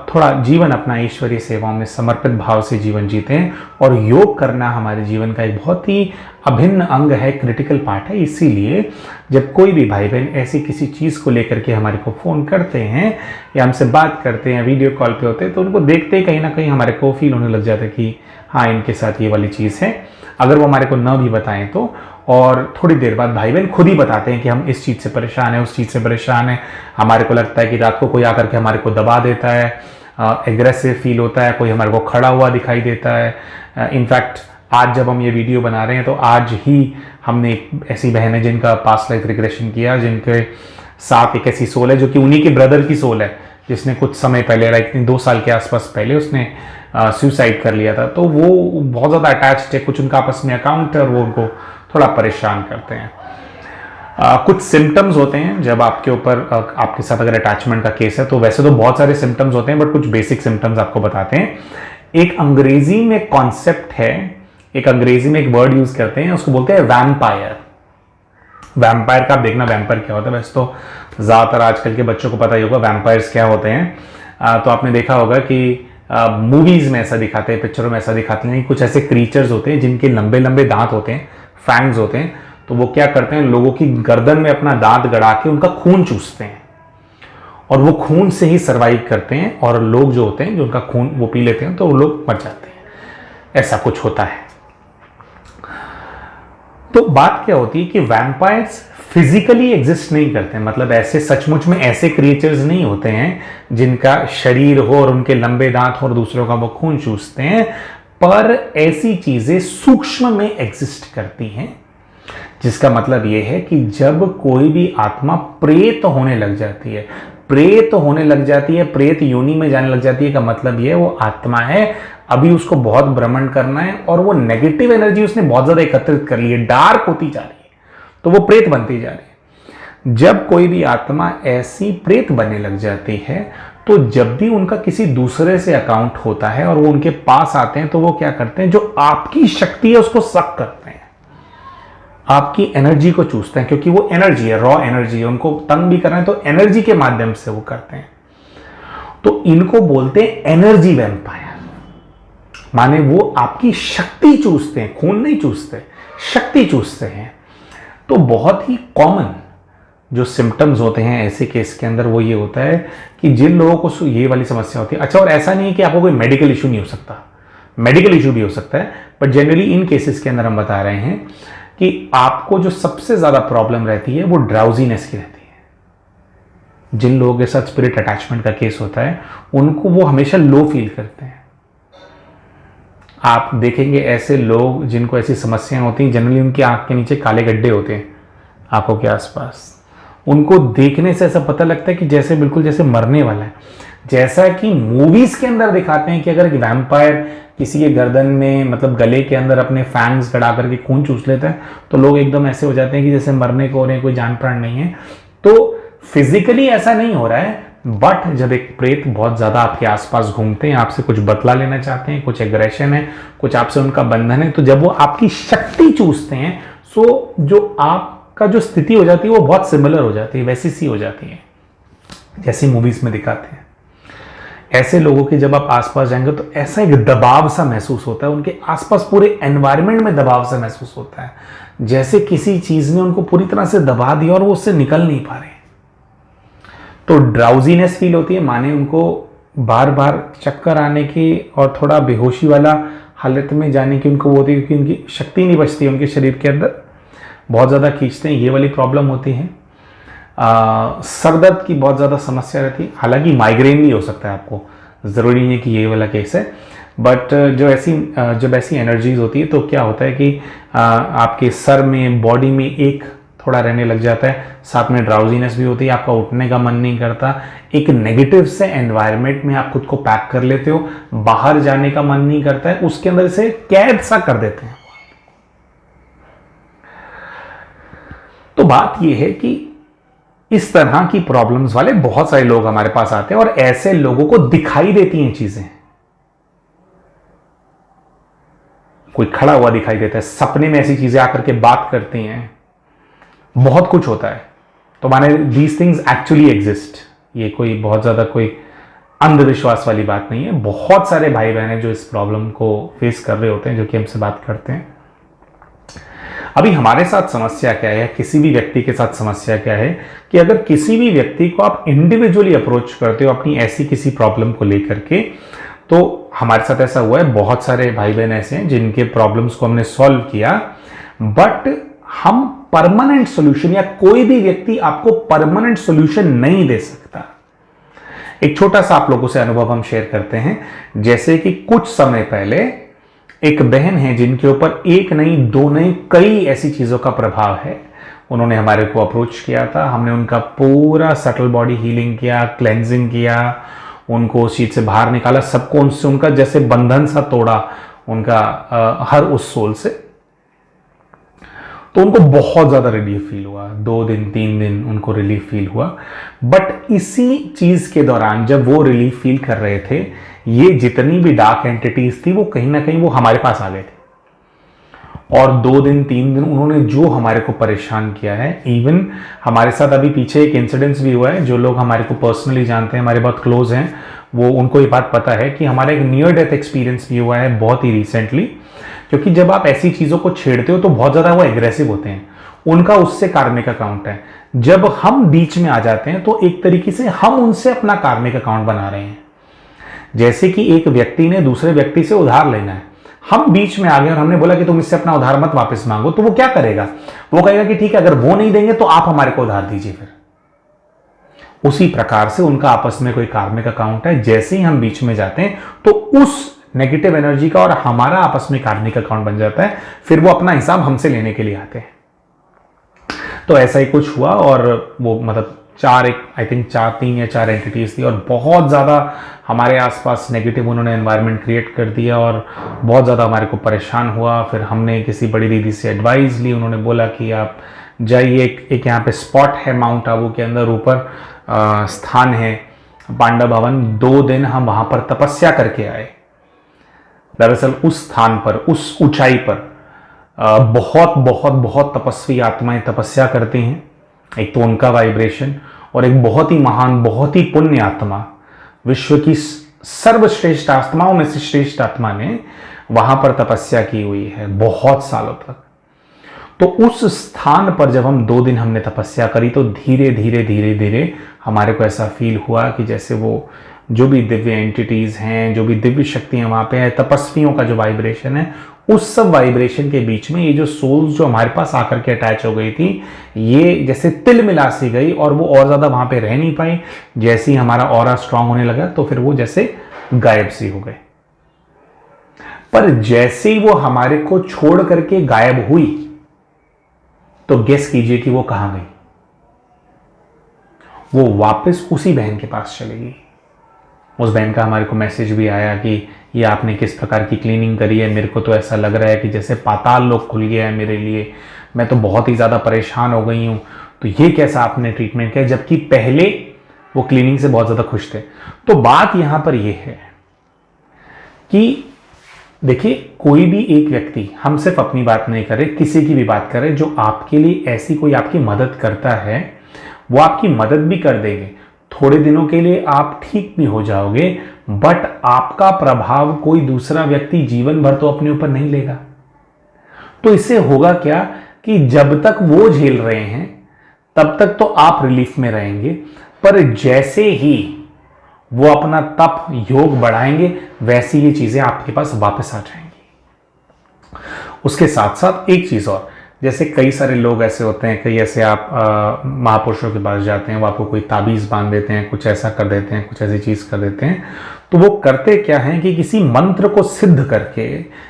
थोड़ा जीवन अपना ईश्वरीय सेवाओं में समर्पित भाव से जीवन जीते हैं और योग करना हमारे जीवन का एक बहुत ही अभिन्न अंग है, क्रिटिकल पार्ट है। इसीलिए जब कोई भी भाई बहन ऐसी किसी चीज़ को लेकर के हमारे को फ़ोन करते हैं या हमसे बात करते हैं, वीडियो कॉल पे होते हैं, तो उनको देखते ही कहीं ना कहीं हमारे को फील होने लग जाता है कि हाँ, इनके साथ ये वाली चीज़ है। अगर वो हमारे को न भी बताएं तो, और थोड़ी देर बाद भाई बहन खुद ही बताते हैं कि हम इस चीज़ से परेशान हैं, उस चीज़ से परेशान हैं। हमारे को लगता है कि रात को कोई आकर के हमारे को दबा देता है, एग्रेसिव फील होता है, कोई हमारे को खड़ा हुआ दिखाई देता है। इनफैक्ट आज जब हम ये वीडियो बना रहे हैं तो आज ही हमने एक ऐसी बहन है जिनका पास्ट लाइफ रिग्रेशन किया, जिनके साथ एक ऐसी सोल है जो कि उन्हीं के ब्रदर की सोल है, जिसने कुछ समय पहले, लाइक 2 साल के आसपास पहले उसने सुसाइड कर लिया था। तो वो बहुत ज़्यादा अटैच्ड है, कुछ उनका आपस में अकाउंट है और वो उनको थोड़ा परेशान करते हैं। कुछ सिम्टम्स होते हैं जब आपके ऊपर आपके साथ अगर अटैचमेंट का केस है, तो वैसे तो बहुत सारे सिम्टम्स होते हैं बट कुछ बेसिक सिम्टम्स आपको बताते हैं। एक अंग्रेजी में कॉन्सेप्ट है, एक अंग्रेजी में एक वर्ड यूज करते हैं, उसको बोलते हैं वैम्पायर। वैम्पायर का आप देखना वैम्पायर क्या होता है। वैसे तो ज़्यादातर आजकल के बच्चों को पता ही होगा वैम्पायर्स क्या होते हैं। तो आपने देखा होगा कि मूवीज़ में ऐसा दिखाते हैं, पिक्चरों में ऐसा दिखाते हैं, कुछ ऐसे क्रीचर्स होते हैं जिनके लंबे लंबे दांत होते हैं, फैंग्स होते हैं। तो वो क्या करते हैं, लोगों की गर्दन में अपना दांत गड़ा के उनका खून चूसते हैं और वो खून से ही सर्वाइव करते हैं। और लोग जो होते हैं जो उनका खून वो पी लेते हैं तो वो लोग मर जाते हैं। ऐसा कुछ होता है। तो बात क्या होती है कि वैम्पायर्स फिजिकली एग्जिस्ट नहीं करते हैं, मतलब ऐसे सचमुच में ऐसे क्रिएचर्स नहीं होते हैं जिनका शरीर हो और उनके लंबे दांत हो और दूसरों का वो खून चूसते हैं, पर ऐसी चीजें सूक्ष्म में एग्जिस्ट करती हैं। जिसका मतलब यह है कि जब कोई भी आत्मा प्रेत होने लग जाती है, प्रेत होने लग जाती है, प्रेत योनि में जाने लग जाती है, का मतलब यह है वो आत्मा है, अभी उसको बहुत भ्रमण करना है और वो नेगेटिव एनर्जी उसने बहुत ज्यादा एकत्रित कर ली है, डार्क होती जा रही है, तो वो प्रेत बनती जा रही है। जब कोई भी आत्मा ऐसी प्रेत बनने लग जाती है तो जब भी उनका किसी दूसरे से अकाउंट होता है और वो उनके पास आते हैं तो वो क्या करते हैं, जो आपकी शक्ति है उसको सक करते हैं, आपकी एनर्जी को चूसते हैं, क्योंकि वो एनर्जी है, रॉ एनर्जी है, उनको तंग भी करना है तो एनर्जी के माध्यम से वो करते हैं। तो इनको बोलते हैं एनर्जी वैम्पायर, माने वो आपकी शक्ति चूसते हैं, खून नहीं चूसते, शक्ति चूसते हैं। तो बहुत ही कॉमन जो सिम्टम्स होते हैं ऐसे केस के अंदर वो ये होता है कि जिन लोगों को ये वाली समस्या होती है, अच्छा, और ऐसा नहीं है कि आपको कोई मेडिकल इशू नहीं हो सकता, मेडिकल इशू भी हो सकता है, बट जनरली इन केसेस के अंदर हम बता रहे हैं कि आपको जो सबसे ज्यादा प्रॉब्लम रहती है वो ड्राउजीनेस की रहती है। जिन लोगों के साथ स्पिरिट अटैचमेंट का केस होता है उनको वो हमेशा लो फील करते हैं। आप देखेंगे ऐसे लोग जिनको ऐसी समस्याएं होती हैं, जनरली उनकी आंख के नीचे काले गड्ढे होते हैं आंखों के आसपास, उनको देखने से ऐसा पता लगता है कि जैसे बिल्कुल जैसे मरने वाला है। जैसा कि मूवीज के अंदर दिखाते हैं कि अगर एक वैम्पायर किसी के गर्दन में, मतलब गले के अंदर अपने फैंग्स गड़ा करके खून चूस लेता है तो लोग एकदम ऐसे हो जाते हैं कि जैसे मरने को हो रहे हैं, कोई जान प्राण नहीं है। तो फिजिकली ऐसा नहीं हो रहा है, बट जब एक प्रेत बहुत ज़्यादा आपके आसपास घूमते हैं, आपसे कुछ बदला लेना चाहते हैं, कुछ एग्रेशन है, कुछ आपसे उनका बंधन है, तो जब वो आपकी शक्ति चूसते हैं, सो जो आपका जो स्थिति हो जाती है वो बहुत सिमिलर हो जाती है, वैसी सी हो जाती है जैसी मूवीज में दिखाते हैं। ऐसे लोगों के जब आप आसपास जाएंगे तो ऐसा एक दबाव सा महसूस होता है, उनके आसपास पूरे एनवायरनमेंट में दबाव सा महसूस होता है, जैसे किसी चीज ने उनको पूरी तरह से दबा दिया और वो उससे निकल नहीं पा रहे। तो ड्राउजीनेस फील होती है, माने उनको बार बार चक्कर आने की और थोड़ा बेहोशी वाला हालत में जाने की उनको वो होती है, क्योंकि उनकी शक्ति नहीं बचती उनके शरीर के अंदर, बहुत ज़्यादा खींचते हैं, ये वाली प्रॉब्लम होती है। सर दर्द की बहुत ज़्यादा समस्या रहती है, हालांकि माइग्रेन भी हो सकता है आपको, ज़रूरी नहीं है कि ये वाला केस है, बट जब ऐसी एनर्जीज होती है तो क्या होता है कि आपके सर में, बॉडी में एक थोड़ा रहने लग जाता है, साथ में ड्राउजीनेस भी होती है, आपका उठने का मन नहीं करता, एक नेगेटिव से एनवायरनमेंट में आप खुद को पैक कर लेते हो, बाहर जाने का मन नहीं करता है, उसके अंदर से कैद सा कर देते हैं। तो बात यह है कि इस तरह की प्रॉब्लम्स वाले बहुत सारे लोग हमारे पास आते हैं और ऐसे लोगों को दिखाई देती हैं चीजें, कोई खड़ा हुआ दिखाई देता है, सपने में ऐसी चीजें आकर के बात करती हैं, बहुत कुछ होता है। तो माने दीज थिंग्स एक्चुअली एग्जिस्ट, ये कोई बहुत ज्यादा कोई अंधविश्वास वाली बात नहीं है। बहुत सारे भाई बहन हैं जो इस प्रॉब्लम को फेस कर रहे होते हैं, जो कि हमसे बात करते हैं। अभी हमारे साथ समस्या क्या है, किसी भी व्यक्ति के साथ समस्या क्या है कि अगर किसी भी व्यक्ति को आप इंडिविजुअली अप्रोच करते हो अपनी ऐसी किसी प्रॉब्लम को लेकर के, तो हमारे साथ ऐसा हुआ है, बहुत सारे भाई बहन ऐसे हैं जिनके प्रॉब्लम्स को हमने सॉल्व किया, बट हम परमानेंट सॉल्यूशन, या कोई भी व्यक्ति आपको परमानेंट सॉल्यूशन नहीं दे सकता। एक छोटा सा आप लोगों से अनुभव हम शेयर करते हैं। जैसे कि कुछ समय पहले एक बहन है जिनके ऊपर एक नहीं, दो नहीं, कई ऐसी चीजों का प्रभाव है। उन्होंने हमारे को अप्रोच किया था, हमने उनका पूरा सटल बॉडी हीलिंग किया, क्लेंजिंग किया, उनको उस चीज से बाहर निकाला, सबको उनसे उनका जैसे बंधन सा तोड़ा उनका हर उस सोल से। तो उनको बहुत ज्यादा रिलीफ फील हुआ, 2 दिन 3 दिन उनको रिलीफ फील हुआ। बट इसी चीज के दौरान जब वो रिलीफ फील कर रहे थे, ये जितनी भी डार्क एंटिटीज थी वो कहीं ना कहीं वो हमारे पास आ गए थे, और 2 दिन 3 दिन उन्होंने जो हमारे को परेशान किया है। इवन हमारे साथ अभी पीछे एक इंसिडेंस भी हुआ है, जो लोग हमारे को पर्सनली जानते हैं, हमारे बहुत क्लोज हैं, वो उनको ये बात पता है कि हमारा एक नियर डेथ एक्सपीरियंस भी हुआ है बहुत ही रिसेंटली। क्योंकि जब आप ऐसी चीजों को छेड़ते हो तो बहुत ज्यादा वो एग्रेसिव होते हैं, उनका उससे कार्मिक अकाउंट है। जब हम बीच में आ जाते हैं तो एक तरीके से हम उनसे अपना कार्मिक अकाउंट बना रहे हैं। जैसे कि एक व्यक्ति ने दूसरे व्यक्ति से उधार लेना है, हम बीच में आ गए और हमने बोला कि तुम इससे अपना उधार मत वापस मांगो, तो वो क्या करेगा, वो कहेगा कि ठीक है, अगर वो नहीं देंगे तो आप हमारे को उधार दीजिए। फिर उसी प्रकार से उनका आपस में कोई कार्मिक अकाउंट है। जैसे ही हम बीच में जाते हैं तो उस नेगेटिव एनर्जी का और हमारा आपस में कार्मिक अकाउंट बन जाता है, फिर वो अपना हिसाब हमसे लेने के लिए आते हैं। तो ऐसा ही कुछ हुआ, और वो मतलब 3 या 4 एंटिटीज थी, और बहुत ज़्यादा हमारे आसपास नेगेटिव उन्होंने एनवायरनमेंट क्रिएट कर दिया और बहुत ज़्यादा हमारे को परेशान हुआ। फिर हमने किसी बड़ी दीदी से एडवाइस ली, उन्होंने बोला कि आप जाइए, एक यहाँ पे स्पॉट है माउंट आबू के अंदर, ऊपर स्थान है पांडव भवन, 2 दिन हम वहाँ पर तपस्या करके आए। दरअसल उस स्थान पर, उस ऊंचाई पर बहुत बहुत बहुत तपस्वी आत्माएं तपस्या करती हैं। एक तो उनका वाइब्रेशन, और एक बहुत ही महान, बहुत ही पुण्य आत्मा, विश्व की सर्वश्रेष्ठ आत्माओं में से श्रेष्ठ आत्मा ने वहां पर तपस्या की हुई है बहुत सालों तक। तो उस स्थान पर जब हम 2 दिन हमने तपस्या करी, तो धीरे धीरे धीरे धीरे हमारे को ऐसा फील हुआ कि जैसे वो जो भी दिव्य एंटिटीज हैं, जो भी दिव्य शक्तियां वहां पे है, तपस्वियों का जो वाइब्रेशन है, उस सब वाइब्रेशन के बीच में ये जो सोल्स जो हमारे पास आकर के अटैच हो गई थी, ये जैसे तिल मिला सी गई, और वो और ज्यादा वहां पे रह नहीं पाई। जैसे ही हमारा ऑरा स्ट्रांग होने लगा तो फिर वो जैसे गायब सी हो गए। पर जैसे ही वो हमारे को छोड़ करके गायब हुई, तो गेस कीजिए कि वो कहां गई। वो वापस उसी बहन के पास चली गई। उस बहन का हमारे को मैसेज भी आया कि ये आपने किस प्रकार की क्लीनिंग करी है, मेरे को तो ऐसा लग रहा है कि जैसे पाताल लोक खुल गया है मेरे लिए, मैं तो बहुत ही ज़्यादा परेशान हो गई हूँ, तो ये कैसा आपने ट्रीटमेंट किया। जबकि पहले वो क्लीनिंग से बहुत ज़्यादा खुश थे। तो बात यहां पर यह है कि देखिए, कोई भी एक व्यक्ति, हम सिर्फ अपनी बात नहीं कर रहे, किसी की भी बात कर रहे, जो आपके लिए ऐसी कोई आपकी मदद करता है, वो आपकी मदद भी कर देंगे, थोड़े दिनों के लिए आप ठीक भी हो जाओगे, बट आपका प्रभाव कोई दूसरा व्यक्ति जीवन भर तो अपने ऊपर नहीं लेगा। तो इससे होगा क्या कि जब तक वो झेल रहे हैं तब तक तो आप रिलीफ में रहेंगे, पर जैसे ही वो अपना तप योग बढ़ाएंगे वैसी ये चीजें आपके पास वापस आ जाएंगी। उसके साथ साथ एक चीज और, जैसे कई सारे लोग ऐसे होते हैं, कई ऐसे आप महापुरुषों के पास जाते हैं, वो आपको कोई ताबीज बांध देते हैं, कुछ ऐसा कर देते हैं, कुछ ऐसी चीज कर देते हैं। तो वो करते क्या है कि किसी मंत्र को सिद्ध करके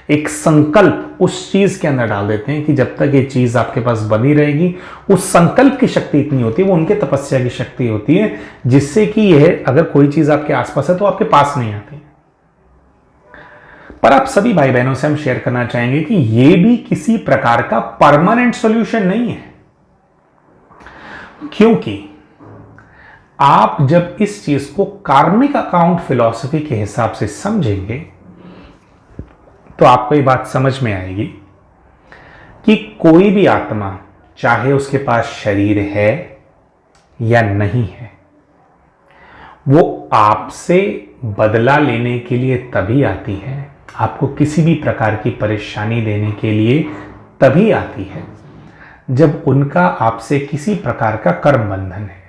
एक संकल्प उस चीज के अंदर डाल देते हैं कि जब तक ये चीज आपके पास बनी रहेगी। उस संकल्प की शक्ति इतनी होती है, वो उनके तपस्या की शक्ति होती है, जिससे कि यह अगर कोई चीज आपके आसपास है तो आपके पास नहीं आती। पर आप सभी भाई बहनों से हम शेयर करना चाहेंगे कि यह भी किसी प्रकार का परमानेंट सॉल्यूशन नहीं है, क्योंकि आप जब इस चीज को कार्मिक अकाउंट फिलॉसफी के हिसाब से समझेंगे तो आपको ये बात समझ में आएगी कि कोई भी आत्मा, चाहे उसके पास शरीर है या नहीं है, वो आपसे बदला लेने के लिए तभी आती है, आपको किसी भी प्रकार की परेशानी देने के लिए तभी आती है जब उनका आपसे किसी प्रकार का कर्म बंधन है।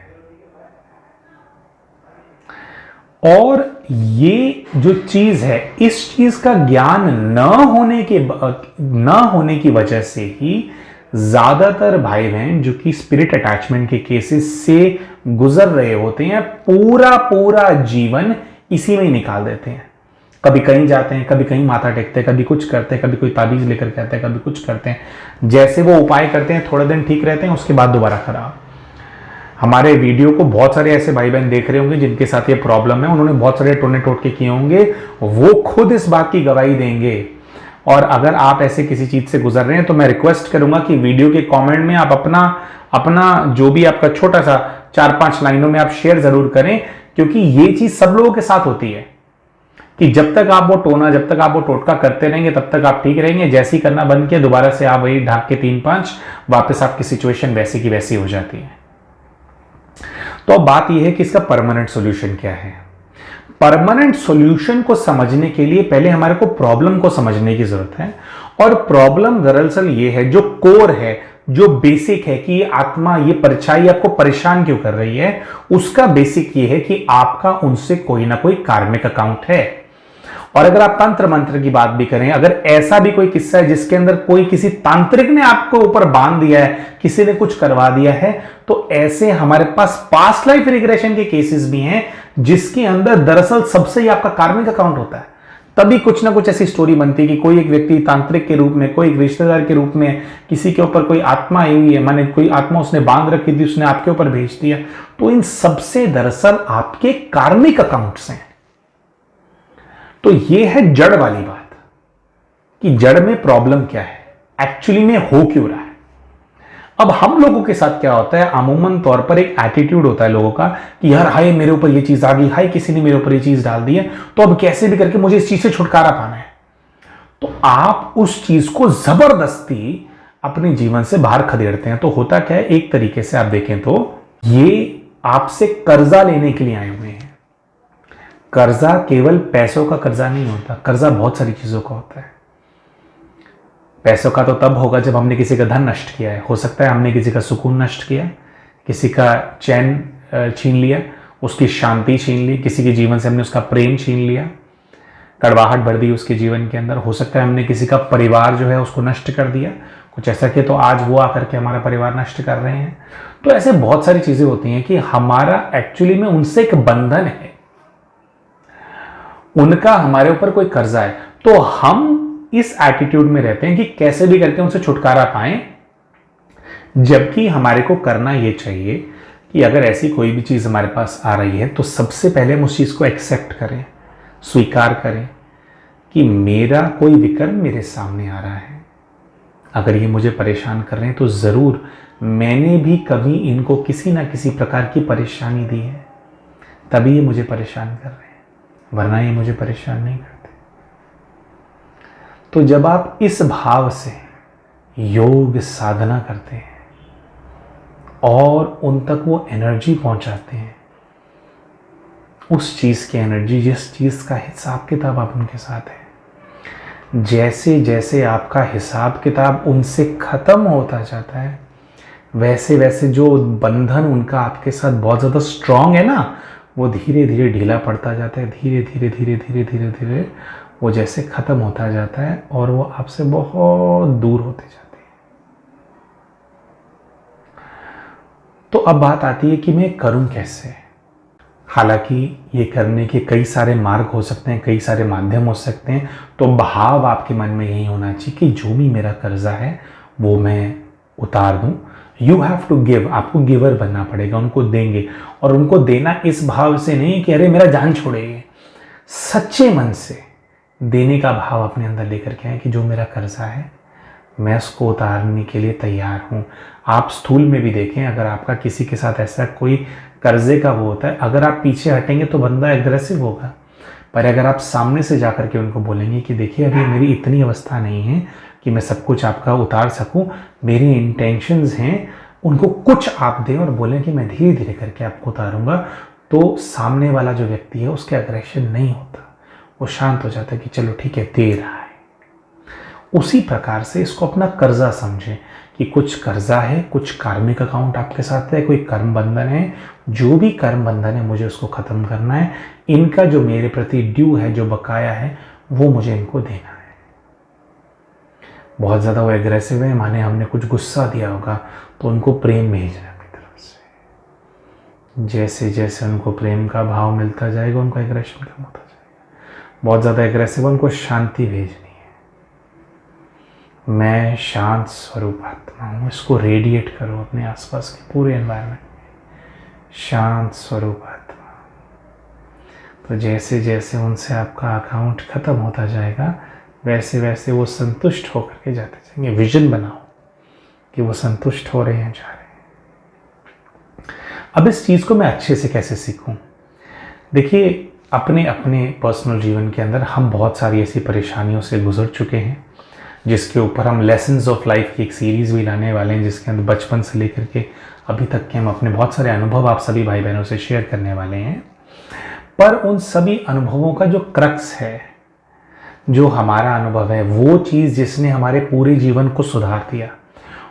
और ये जो चीज है, इस चीज का ज्ञान न होने की वजह से ही ज्यादातर भाई बहन जो कि स्पिरिट अटैचमेंट के केसेस से गुजर रहे होते हैं, पूरा जीवन इसी में ही निकाल देते हैं। कभी कहीं जाते हैं, कभी कहीं माथा टेकते हैं, कभी कुछ करते हैं, कभी कोई ताबीज लेकर के आते हैं, कभी कुछ करते हैं। जैसे वो उपाय करते हैं, थोड़े दिन ठीक रहते हैं, उसके बाद दोबारा खराब। हमारे वीडियो को बहुत सारे ऐसे भाई बहन देख रहे होंगे जिनके साथ ये प्रॉब्लम है, उन्होंने बहुत सारे टोने टोटके किए होंगे, वो खुद इस बात की गवाही देंगे। और अगर आप ऐसे किसी चीज से गुजर रहे हैं तो मैं रिक्वेस्ट करूंगा कि वीडियो के कमेंट में आप अपना जो भी आपका छोटा सा 4-5 लाइनों में आप शेयर जरूर करें, क्योंकि ये चीज सब लोगों के साथ होती है कि जब तक आप वो टोटका करते रहेंगे तब तक आप ठीक रहेंगे। जैसे ही करना बंद किया, दोबारा से आप वही ढाक के 3-5 वापस आपकी सिचुएशन वैसी की वैसी हो जाती है। तो अब बात यह है कि इसका परमानेंट सॉल्यूशन क्या है। परमानेंट सॉल्यूशन को समझने के लिए पहले हमारे को प्रॉब्लम को समझने की जरूरत है। और प्रॉब्लम दरअसल ये है, जो कोर है, जो बेसिक है कि ये आत्मा, ये परछाई आपको परेशान क्यों कर रही है, उसका बेसिक ये है कि आपका उनसे कोई ना कोई कार्मिक अकाउंट है। और अगर आप तंत्र मंत्र की बात भी करें, अगर ऐसा भी कोई किस्सा है जिसके अंदर कोई किसी तांत्रिक ने आपको ऊपर बांध दिया है, किसी ने कुछ करवा दिया है, तो ऐसे हमारे पास पास्ट लाइफ रिग्रेशन के केसेस भी हैं जिसके अंदर दरअसल सबसे ही आपका कार्मिक अकाउंट होता है। तभी कुछ ना कुछ ऐसी स्टोरी बनती है कि कोई एक व्यक्ति तांत्रिक के रूप में, कोई एक रिश्तेदार के रूप में किसी के ऊपर कोई आत्मा आई हुई है, माने कोई आत्मा उसने बांध रखी थी, उसने आपके ऊपर भेज दिया। तो इन सबसे दरअसल आपके कार्मिक अकाउंट्स हैं। तो ये है जड़ वाली बात कि जड़ में प्रॉब्लम क्या है, एक्चुअली में हो क्यों रहा है। अब हम लोगों के साथ क्या होता है, अमूमन तौर पर एक एटीट्यूड होता है लोगों का कि यार हाय मेरे ऊपर ये चीज आ गई, हाय किसी ने मेरे ऊपर ये चीज डाल दी है, तो अब कैसे भी करके मुझे इस चीज से छुटकारा पाना है। तो आप उस चीज को जबरदस्ती अपने जीवन से बाहर खदेड़ते हैं। तो होता क्या है, एक तरीके से आप देखें तो ये आपसे कर्जा लेने के लिए आए हुए हैं। कर्जा केवल पैसों का कर्जा नहीं होता, कर्जा बहुत सारी चीजों का होता है। पैसों का तो तब होगा जब हमने किसी का धन नष्ट किया है। हो सकता है हमने किसी का सुकून नष्ट किया, किसी का चैन छीन लिया, उसकी शांति छीन ली, किसी के जीवन से हमने उसका प्रेम छीन लिया, कड़वाहट भर दी उसके जीवन के अंदर। हो सकता है हमने किसी का परिवार जो है उसको नष्ट कर दिया, कुछ ऐसा किया तो आज वो आकर के हमारा परिवार नष्ट कर रहे हैं। तो ऐसे बहुत सारी चीजें होती हैं कि हमारा एक्चुअली में उनसे एक बंधन है, उनका हमारे ऊपर कोई कर्जा है। तो हम इस एटीट्यूड में रहते हैं कि कैसे भी करके उनसे छुटकारा पाएं, जबकि हमारे को करना यह चाहिए कि अगर ऐसी कोई भी चीज हमारे पास आ रही है तो सबसे पहले हम उस चीज को एक्सेप्ट करें, स्वीकार करें कि मेरा कोई विकर्म मेरे सामने आ रहा है। अगर ये मुझे परेशान कर रहे हैं तो जरूर मैंने भी कभी इनको किसी ना किसी प्रकार की परेशानी दी है। तभी ये मुझे परेशान कर रहे हैं, वरना ये मुझे परेशान नहीं करते। तो जब आप इस भाव से योग साधना करते हैं और उन तक वो एनर्जी पहुंचाते हैं, उस चीज़ की एनर्जी, जिस चीज़ का हिसाब किताब आप उनके साथ है, जैसे जैसे आपका हिसाब किताब उनसे ख़त्म होता जाता है, वैसे वैसे जो बंधन उनका आपके साथ बहुत ज़्यादा स्ट्रांग है ना, वो धीरे धीरे ढीला पड़ता जाता है, धीरे धीरे धीरे धीरे धीरे धीरे वो जैसे ख़त्म होता जाता है और वो आपसे बहुत दूर होते जाते हैं। तो अब बात आती है कि मैं करूं कैसे। हालांकि ये करने के कई सारे मार्ग हो सकते हैं, कई सारे माध्यम हो सकते हैं। तो भाव आपके मन में यही होना चाहिए कि जो भी मेरा कर्जा है वो मैं उतार दूं। यू हैव टू गिव, आपको गिवर बनना पड़ेगा, उनको देंगे। और उनको देना इस भाव से नहीं कि अरे मेरा जान छोड़ेगा, सच्चे मन से देने का भाव अपने अंदर लेकर के आए कि जो मेरा कर्जा है मैं उसको उतारने के लिए तैयार हूँ। आप स्थूल में भी देखें, अगर आपका किसी के साथ ऐसा कोई कर्जे का वो होता है, अगर आप पीछे हटेंगे तो बंदा एग्रेसिव होगा, पर अगर आप सामने से जाकर के उनको बोलेंगे कि देखिए अभी मेरी इतनी अवस्था नहीं है कि मैं सब कुछ आपका उतार सकूं, मेरी इंटेंशंस हैं, उनको कुछ आप दें और बोलें कि मैं धीरे धीरे करके आपको उतारूंगा, तो सामने वाला जो व्यक्ति है उसके एग्रेशन नहीं होता, वो शांत हो जाता है कि चलो ठीक है, दे रहा है। उसी प्रकार से इसको अपना कर्जा समझें कि कुछ कर्जा है, कुछ कार्मिक अकाउंट आपके साथ है, कोई कर्म बंधन है, जो भी कर्म बंधन है मुझे उसको ख़त्म करना है। इनका जो मेरे प्रति ड्यू है, जो बकाया है, वो मुझे इनको देना है। बहुत ज़्यादा वो एग्रेसिव है, माने हमने कुछ गुस्सा दिया होगा, तो उनको प्रेम भेजना है अपनी तरफ से। जैसे जैसे उनको प्रेम का भाव मिलता जाएगा, उनको एग्रेशन कम होता जाएगा। बहुत ज़्यादा एग्रेसिव है, उनको शांति भेजनी। मैं शांत स्वरूप आत्मा हूँ, इसको रेडिएट करो अपने आसपास के पूरे एनवायरनमेंट में, शांत स्वरूप आत्मा। तो जैसे जैसे उनसे आपका अकाउंट ख़त्म होता जाएगा, वैसे वैसे वो संतुष्ट होकर के जाते जाएंगे। विजन बनाओ कि वो संतुष्ट हो रहे हैं, जा रहे हैं। अब इस चीज़ को मैं अच्छे से कैसे सीखूं? देखिए, अपने अपने पर्सनल जीवन के अंदर हम बहुत सारी ऐसी परेशानियों से गुजर चुके हैं, जिसके ऊपर हम लेसन्स ऑफ लाइफ की एक सीरीज़ भी लाने वाले हैं, जिसके अंदर बचपन से लेकर के अभी तक के हम अपने बहुत सारे अनुभव आप सभी भाई बहनों से शेयर करने वाले हैं। पर उन सभी अनुभवों का जो क्रक्स है, जो हमारा अनुभव है, वो चीज़ जिसने हमारे पूरे जीवन को सुधार दिया,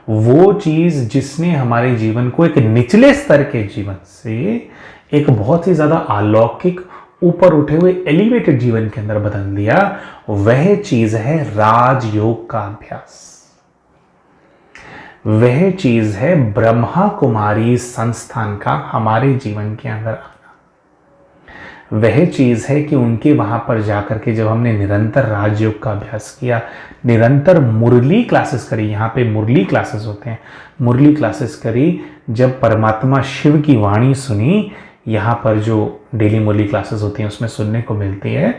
वो चीज़ जिसने हमारे जीवन को एक निचले स्तर के जीवन से एक बहुत ही ज़्यादा अलौकिक, ऊपर उठे हुए एलिवेटेड जीवन के अंदर बदल दिया, वह चीज है राजयोग का अभ्यास। वह चीज है ब्रह्मा कुमारी संस्थान का हमारे जीवन के अंदर आना। वह चीज है कि उनके वहां पर जाकर के जब हमने निरंतर राजयोग का अभ्यास किया, निरंतर मुरली क्लासेस करी, यहाँ पे मुरली क्लासेस होते हैं, मुरली क्लासेस करी, जब परमात्मा शिव की वाणी सुनी, यहाँ पर जो डेली मुरली क्लासेस होती हैं उसमें सुनने को मिलती है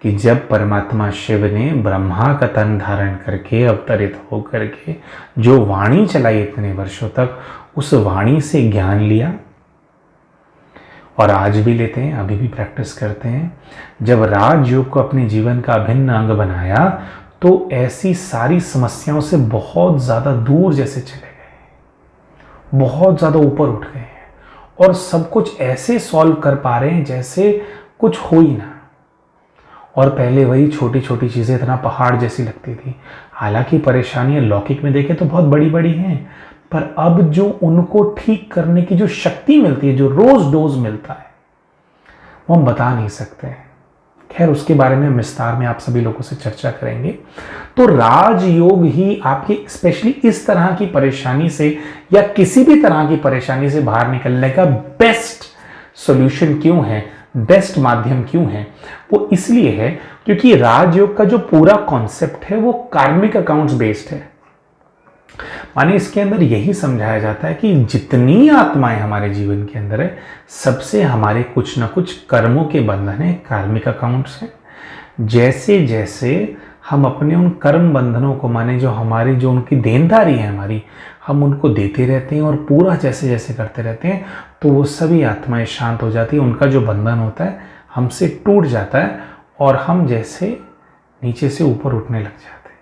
कि जब परमात्मा शिव ने ब्रह्मा का तन धारण करके अवतरित होकर के जो वाणी चलाई इतने वर्षों तक, उस वाणी से ज्ञान लिया, और आज भी लेते हैं, अभी भी प्रैक्टिस करते हैं। जब राजयोग को अपने जीवन का अभिन्न अंग बनाया, तो ऐसी सारी समस्याओं से बहुत ज़्यादा दूर जैसे चले गए, बहुत ज़्यादा ऊपर उठ गए हैं, और सब कुछ ऐसे सॉल्व कर पा रहे हैं जैसे कुछ हो ही ना। और पहले वही छोटी छोटी चीज़ें इतना पहाड़ जैसी लगती थी। हालांकि परेशानियां लौकिक में देखें तो बहुत बड़ी बड़ी हैं, पर अब जो उनको ठीक करने की जो शक्ति मिलती है, जो रोज डोज मिलता है, वो हम बता नहीं सकते हैं। खैर, उसके बारे में विस्तार में आप सभी लोगों से चर्चा करेंगे। तो राजयोग ही आपकी स्पेशली इस तरह की परेशानी से या किसी भी तरह की परेशानी से बाहर निकलने का बेस्ट सॉल्यूशन क्यों है, बेस्ट माध्यम क्यों है? वो इसलिए है क्योंकि राजयोग का जो पूरा कॉन्सेप्ट है वो कार्मिक अकाउंट्स बेस्ड है। माने इसके अंदर यही समझाया जाता है कि जितनी आत्माएं हमारे जीवन के अंदर है, सबसे हमारे कुछ ना कुछ कर्मों के बंधन है, कार्मिक अकाउंट्स हैं। जैसे जैसे हम अपने उन कर्म बंधनों को, माने जो हमारी जो उनकी देनदारी है हमारी, हम उनको देते रहते हैं और पूरा जैसे जैसे करते रहते हैं, तो वो सभी आत्माएं शांत हो जाती है, उनका जो बंधन होता है हमसे टूट जाता है और हम जैसे नीचे से ऊपर उठने लग जाते हैं,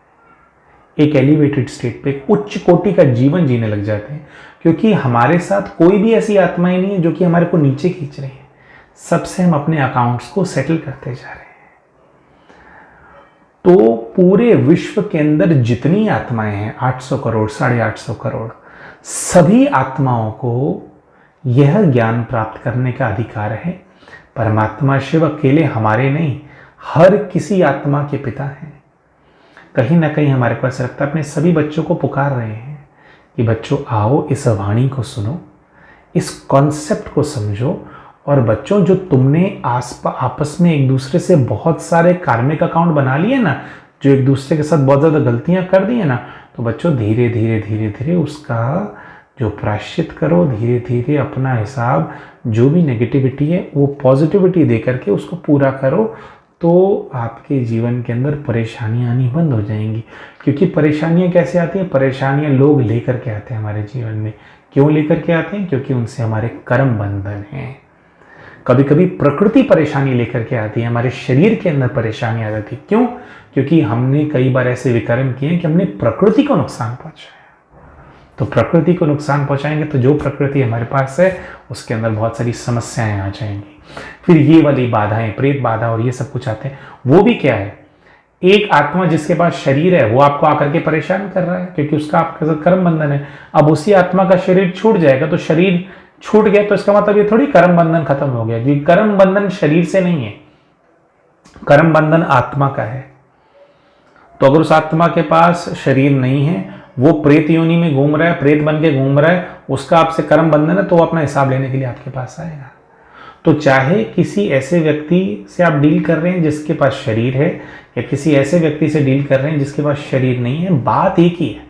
एक एलिवेटेड स्टेट पे, एक उच्च कोटि का जीवन जीने लग जाते हैं, क्योंकि हमारे साथ कोई भी ऐसी आत्माएं नहीं है जो कि हमारे को नीचे खींच रही है। सबसे हम अपने अकाउंट्स को सेटल करते जा रहे हैं। तो पूरे विश्व के अंदर जितनी आत्माएं हैं, 800 करोड़, 850 करोड़, सभी आत्माओं को यह ज्ञान प्राप्त करने का अधिकार है। परमात्मा शिव अकेले हमारे नहीं, हर किसी आत्मा के पिता हैं। कहीं ना कहीं हमारे पास लगता है अपने सभी बच्चों को पुकार रहे हैं कि बच्चों आओ, इस वाणी को सुनो, इस कॉन्सेप्ट को समझो। और बच्चों, जो तुमने आपस में एक दूसरे से बहुत सारे कार्मिक अकाउंट बना लिए ना, जो एक दूसरे के साथ बहुत ज़्यादा गलतियां कर दी है ना, तो बच्चों धीरे धीरे धीरे धीरे उसका जो प्रायश्चित करो, धीरे धीरे अपना हिसाब, जो भी नेगेटिविटी है वो पॉजिटिविटी दे करके उसको पूरा करो। तो आपके जीवन के अंदर परेशानियां आनी बंद हो जाएंगी। क्योंकि परेशानियां कैसे आती हैं? परेशानियां लोग लेकर के आते हैं हमारे जीवन में। क्यों लेकर के आते हैं? क्योंकि उनसे हमारे कर्म बंधन हैं। कभी कभी प्रकृति परेशानी लेकर के आती है, हमारे शरीर के अंदर परेशानी आ जाती है। क्यों? क्योंकि हमने कई बार ऐसे विकर्म किए कि हमने प्रकृति को नुकसान पहुंचाया। तो प्रकृति को नुकसान पहुंचाएंगे तो जो प्रकृति हमारे पास है उसके अंदर बहुत सारी समस्याएं आ जाएंगी। फिर ये वाली बाधाएं, प्रेत बाधा और ये सब कुछ आते हैं। वो भी क्या है? एक आत्मा जिसके पास शरीर है वो आपको आकर के परेशान कर रहा है, क्योंकि उसका आपके साथ कर्म बंधन है। अब उसी आत्मा का शरीर छूट जाएगा, तो शरीर छूट गया तो इसका मतलब ये थोड़ी कर्म बंधन खत्म हो गया, क्योंकि कर्म बंधन शरीर से नहीं है, कर्म बंधन आत्मा का है। तो अगर उस आत्मा के पास शरीर नहीं है, वो प्रेत योनि में घूम रहा है, प्रेत बन के घूम रहा है, उसका आपसे कर्म बंधन है, तो वो अपना हिसाब लेने के लिए आपके पास आएगा। तो चाहे किसी ऐसे व्यक्ति से आप डील कर रहे हैं जिसके पास शरीर है, या किसी ऐसे व्यक्ति से डील कर रहे हैं जिसके पास शरीर नहीं है, बात एक ही है।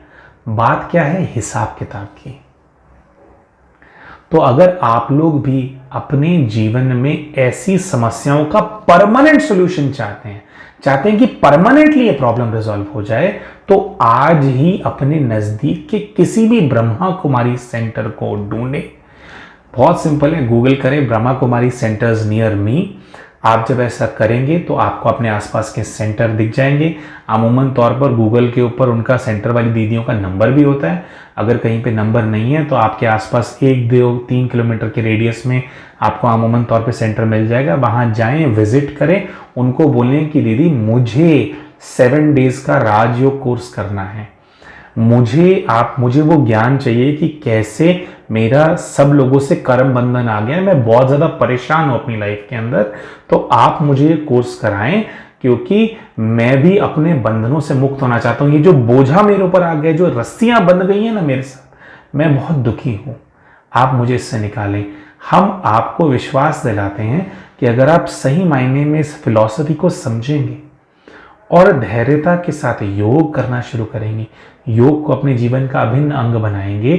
बात क्या है? हिसाब किताब की। तो अगर आप लोग भी अपने जीवन में ऐसी समस्याओं का परमानेंट सॉल्यूशन चाहते हैं कि परमानेंटली ये प्रॉब्लम रिजॉल्व हो जाए, तो आज ही अपने नजदीक के किसी भी ब्रह्मा कुमारी सेंटर को ढूंढे। बहुत सिंपल है, गूगल करें Brahma Kumari centres near me. आप जब ऐसा करेंगे तो आपको अपने आसपास के सेंटर दिख जाएंगे। अमूमन तौर पर गूगल के ऊपर उनका सेंटर वाली दीदियों का नंबर भी होता है। अगर कहीं पे नंबर नहीं है तो आपके आसपास 1, 2, 3 किलोमीटर के रेडियस में आपको अमूमन तौर पे सेंटर मिल जाएगा। वहाँ जाएं, विजिट करें, उनको बोलें कि दीदी मुझे 7 डेज का राजयोग कोर्स करना है, मुझे वो ज्ञान चाहिए कि कैसे मेरा सब लोगों से कर्म बंधन आ गया, मैं बहुत ज़्यादा परेशान हूँ अपनी लाइफ के अंदर, तो आप मुझे कोर्स कराएं, क्योंकि मैं भी अपने बंधनों से मुक्त होना चाहता हूँ। ये जो बोझा मेरे ऊपर आ गया, जो रस्सियाँ बंध गई हैं ना मेरे साथ, मैं बहुत दुखी हूँ, आप मुझे इससे निकालें। हम आपको विश्वास दिलाते हैं कि अगर आप सही मायने में इस फिलॉसफी को समझेंगे और धैर्यता के साथ योग करना शुरू करेंगे, योग को अपने जीवन का अभिन्न अंग बनाएंगे,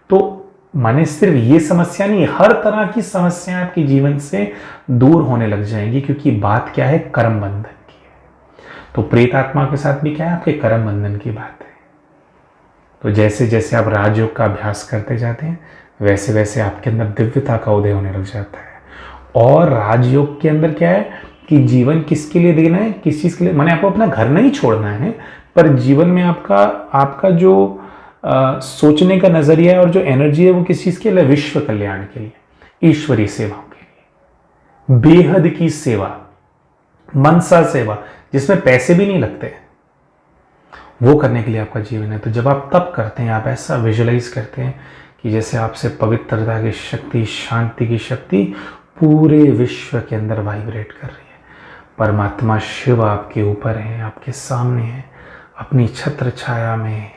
तो माने सिर्फ ये समस्या नहीं, हर तरह की समस्याएं आपके जीवन से दूर होने लग जाएंगी। क्योंकि बात क्या है? कर्म बंधन की है। तो प्रेत आत्मा के साथ भी क्या है? आपके कर्म बंधन की बात है। तो जैसे जैसे आप राजयोग का अभ्यास करते जाते हैं, वैसे वैसे आपके अंदर दिव्यता का उदय होने लग जाता है। और राजयोग के अंदर क्या है कि जीवन किसके लिए देना है, किस चीज़ के लिए, माने आपको अपना घर नहीं छोड़ना है, पर जीवन में आपका जो सोचने का नजरिया है और जो एनर्जी है वो किस चीज के लिए? विश्व कल्याण के लिए, ईश्वरीय सेवाओं के लिए, बेहद की सेवा, मनसा सेवा, जिसमें पैसे भी नहीं लगते, वो करने के लिए आपका जीवन है। तो जब आप तप करते हैं, आप ऐसा विजुअलाइज करते हैं कि जैसे आपसे पवित्रता की शक्ति, शांति की शक्ति पूरे विश्व के अंदर वाइब्रेट कर रही है। परमात्मा शिव आपके ऊपर है, आपके सामने है, अपनी छत्र छाया में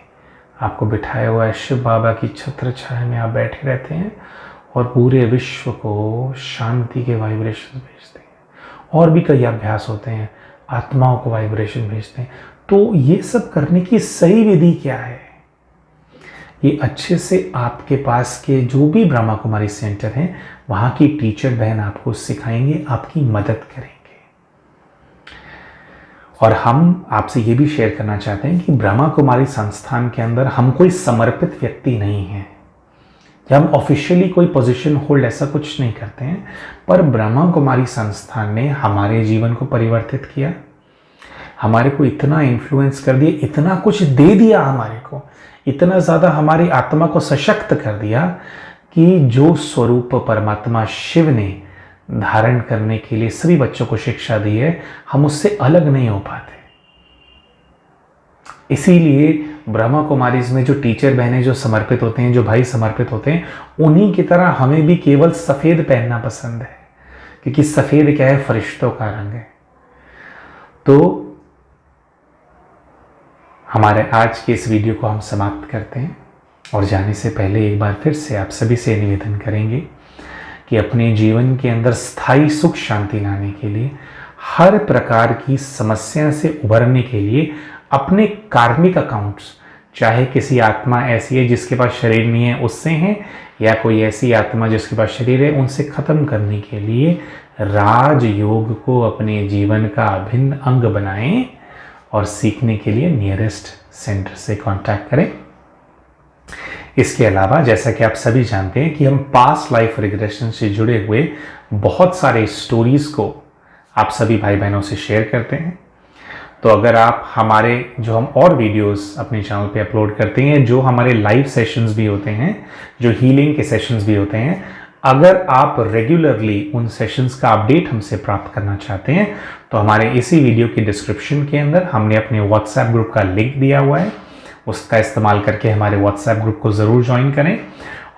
आपको बिठाया हुआ है। शिव बाबा की छत्र छाया में आप बैठे रहते हैं और पूरे विश्व को शांति के वाइब्रेशन भेजते हैं। और भी कई अभ्यास होते हैं, आत्माओं को वाइब्रेशन भेजते हैं। तो ये सब करने की सही विधि क्या है? ये अच्छे से आपके पास के जो भी ब्रह्मा कुमारी सेंटर हैं, वहाँ की टीचर बहन आपको सिखाएंगे, आपकी मदद करेंगे। और हम आपसे ये भी शेयर करना चाहते हैं कि ब्रह्मा कुमारी संस्थान के अंदर हम कोई समर्पित व्यक्ति नहीं हैं। या हम ऑफिशियली कोई पोजीशन होल्ड ऐसा कुछ नहीं करते हैं, पर ब्रह्मा कुमारी संस्थान ने हमारे जीवन को परिवर्तित किया, हमारे को इतना इन्फ्लुएंस कर दिया, इतना कुछ दे दिया हमारे को, इतना ज़्यादा हमारी आत्मा को सशक्त कर दिया कि जो स्वरूप परमात्मा शिव ने धारण करने के लिए सभी बच्चों को शिक्षा दी है, हम उससे अलग नहीं हो पाते। इसीलिए ब्रह्मा कुमारीज में जो टीचर बहनें जो समर्पित होते हैं, जो भाई समर्पित होते हैं, उन्हीं की तरह हमें भी केवल सफ़ेद पहनना पसंद है, क्योंकि सफ़ेद क्या है, फरिश्तों का रंग है। तो हमारे आज के इस वीडियो को हम समाप्त करते हैं और जाने से पहले एक बार फिर से आप सभी से निवेदन करेंगे कि अपने जीवन के अंदर स्थायी सुख शांति लाने के लिए, हर प्रकार की समस्या से उभरने के लिए अपने कार्मिक अकाउंट्स, चाहे किसी आत्मा ऐसी है जिसके पास शरीर नहीं है उससे हैं, या कोई ऐसी आत्मा जिसके पास शरीर है उनसे ख़त्म करने के लिए राजयोग को अपने जीवन का अभिन्न अंग बनाएं और सीखने के लिए नियरेस्ट सेंटर से कांटेक्ट करें। इसके अलावा जैसा कि आप सभी जानते हैं कि हम पास्ट लाइफ रिग्रेशन से जुड़े हुए बहुत सारे स्टोरीज को आप सभी भाई बहनों से शेयर करते हैं। तो अगर आप हमारे जो हम और वीडियोस अपने चैनल पे अपलोड करते हैं, जो हमारे लाइव सेशंस भी होते हैं, जो हीलिंग के सेशंस भी होते हैं, अगर आप रेगुलरली उन सेशंस का अपडेट हमसे प्राप्त करना चाहते हैं तो हमारे इसी वीडियो की डिस्क्रिप्शन के अंदर हमने अपने व्हाट्सएप ग्रुप का लिंक दिया हुआ है, उसका इस्तेमाल करके हमारे व्हाट्सएप ग्रुप को ज़रूर ज्वाइन करें।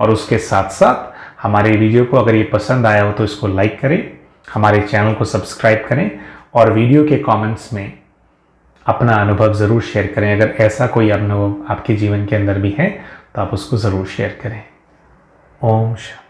और उसके साथ साथ हमारे वीडियो को अगर ये पसंद आया हो तो इसको लाइक करें, हमारे चैनल को सब्सक्राइब करें और वीडियो के कमेंट्स में अपना अनुभव ज़रूर शेयर करें। अगर ऐसा कोई अनुभव आपके जीवन के अंदर भी है तो आप उसको ज़रूर शेयर करें। ओम शांति।